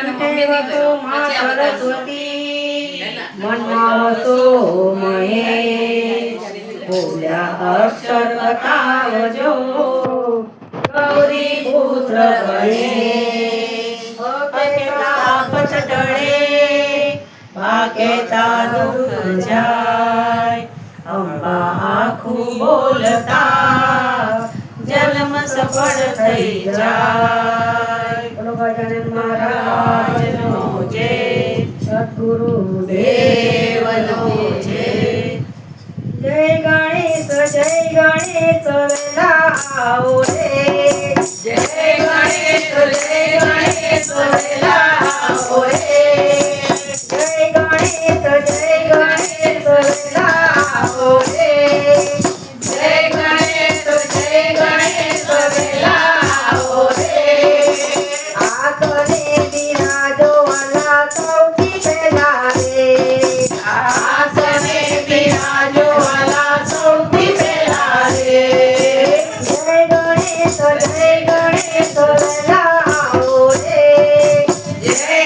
વસો માં સરસ્વતી મનમાં વસો મહેશ બોલ્યા અક્ષર બતાવજો ગૌરી પુત્ર ગણેશ પછ ટળે ભાગ્યતા દુઃખ જાય અંબા આખું બોલતા જન્મ સફળ થઈ જાય બોલો ગજાનન મહારાજનો જય સદ્ગુરુ દેવનો જય જય ગણેશ વેલા આવો રે જય ગણેશ વેલા આવો રે જય ગણેશ વેલા આવો રે જય ગણેશ વેલા આવો રે આ કરે બિરાજો વાલા સૌથી પહેલા રે આ કરે બિરાજો વાલા સૌથી પહેલા રે જય ગણેશ વેલા આવો રે જય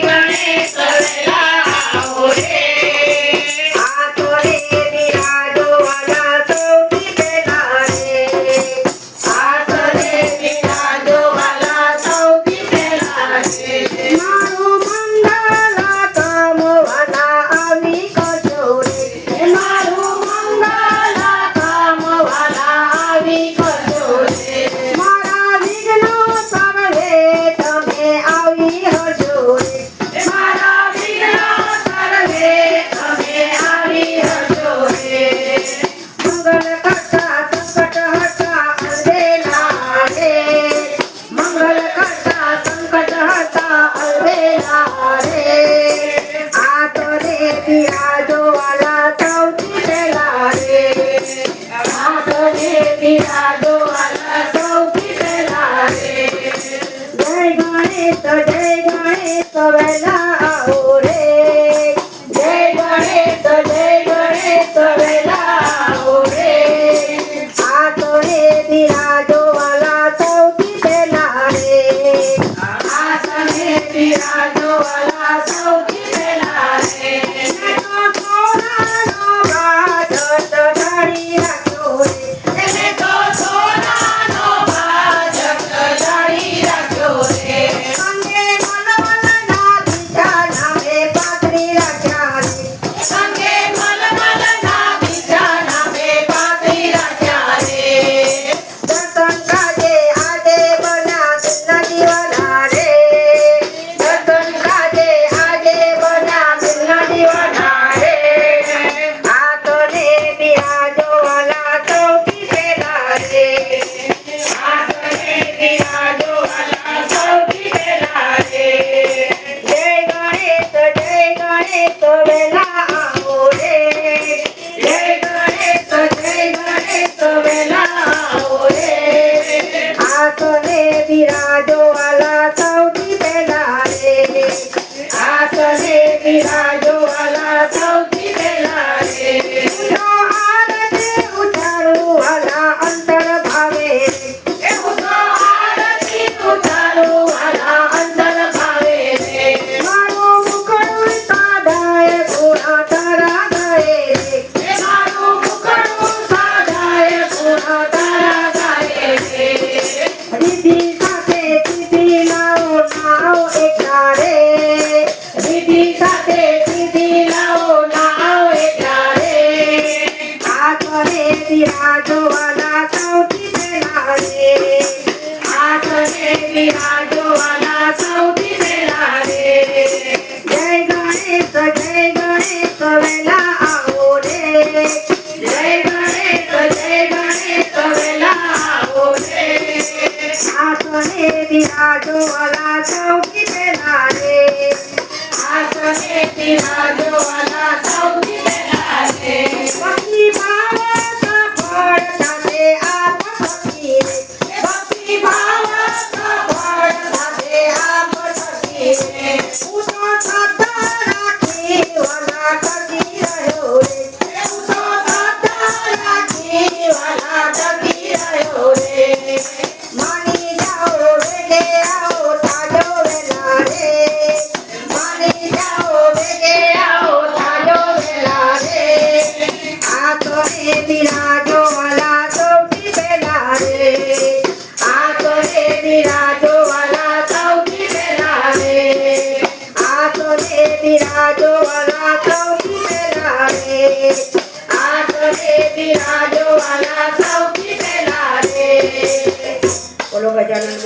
ગણેશ વેલા આવો રે આ કરે બિરાજો વાલા સૌથી પહેલા રે આ કરે બિરાજો વાલા સૌથી પહેલા રે મારું મંગલા કામ વાલા આવી કરજો રે મારું મંગલા કામ વાલા આવી કરજો રે મારા વિઘ્નો સર્વે તમે આવી હજો રે મારા વિઘ્નો સર્વે તમે આવી હજો રે મંગલ કરતા સંકટ હટા અલબેલા રે મંગલ કરતા સંકટ હટા અલબેલા રે આ તો રે બિરાજો વાલા સૌથી પહેલા રે આ તો રે બિરાજો વાલા સૌથી પહેલા રે જય ગણેશ વેલા આવો રે જય ગણેશ વેલા આવો રે આ તો રે બિરાજો વાલા સૌથી પહેલા રે આ તો રે બિરાજો વાલા સૌથી પહેલા રે મેં તો સોનાનો બાજ ચઢાડી રાખ્યો રે મેં તો સોનાનો બાજ ચઢાડી રાખ્યો રે સંગે મલમલના બીજા નામે પાથરી રાખ્યા રે સંગે મલમલના બીજા નામે પાથરી રાખ્યા રે દર્શન કાજે આજે બન્યા દિલના દીવાના રે દર્શન કાજે આજે બન્યા દિલના દીવાના રે આ તો રે બિરાજો વાલા સૌથી પહેલા રે આ તો રે બિરાજો વાલા સૌથી પહેલા રે જય ગણેશ વેલા આવો રે જય ગણેશ વેલા આવો રે આ તો રે બિરાજો વાલા સૌથી પહેલા રે આ તો રે બિરાજો વાલા સૌથી પહેલા રે નો આરતી ઉતારું વાલા અંતર ભાવે રે હું તો આરતી ઉતારું વાલા અંતર ભાવે રે મારું મુખડું સાધાય ગુણા તારા ગાય રે મારું મુખડું સાધાય ગુણા તારા ગાય રે રીતિ સાથે સીધી લાવો નાઓ એકલા રે રીતિ સાથે સીધી લાવો નાઓ એકલા રે આ કરે બિરાજો વાલા સૌથી પહેલા રે આ કરે બિરાજો વાલા સૌથી પહેલા રે જય ગણેશ વેલા આવો રે જય ગણેશ વેલા આવો રે આ કરે બિરાજો વાલા સૌથી પહેલા રે આ કરે બિરાજો વાલા સૌથી પહેલા રે ભક્તિ ભાવ સફળ સાથે આપ ભક્તિ રે ભક્તિ ભાવ સફળ સાથે આપ ભક્તિ રે હું તો શ્રદ્ધા રાખી વાલા કરતી રહ્યો રે હું તો શ્રદ્ધા રાખી વાલા કરતી રહ્યો રે માની જાઓ રે આવો તાજો વેલા બિરાજો વાલા સૌથી પહેલા રે આસને બિરાજો વાલા સૌથી પહેલા રે આસને બિરાજો વાલા સૌથી પહેલા રે આસને બિરાજો વાલા સૌથી પહેલા રે બોલો ગજાનન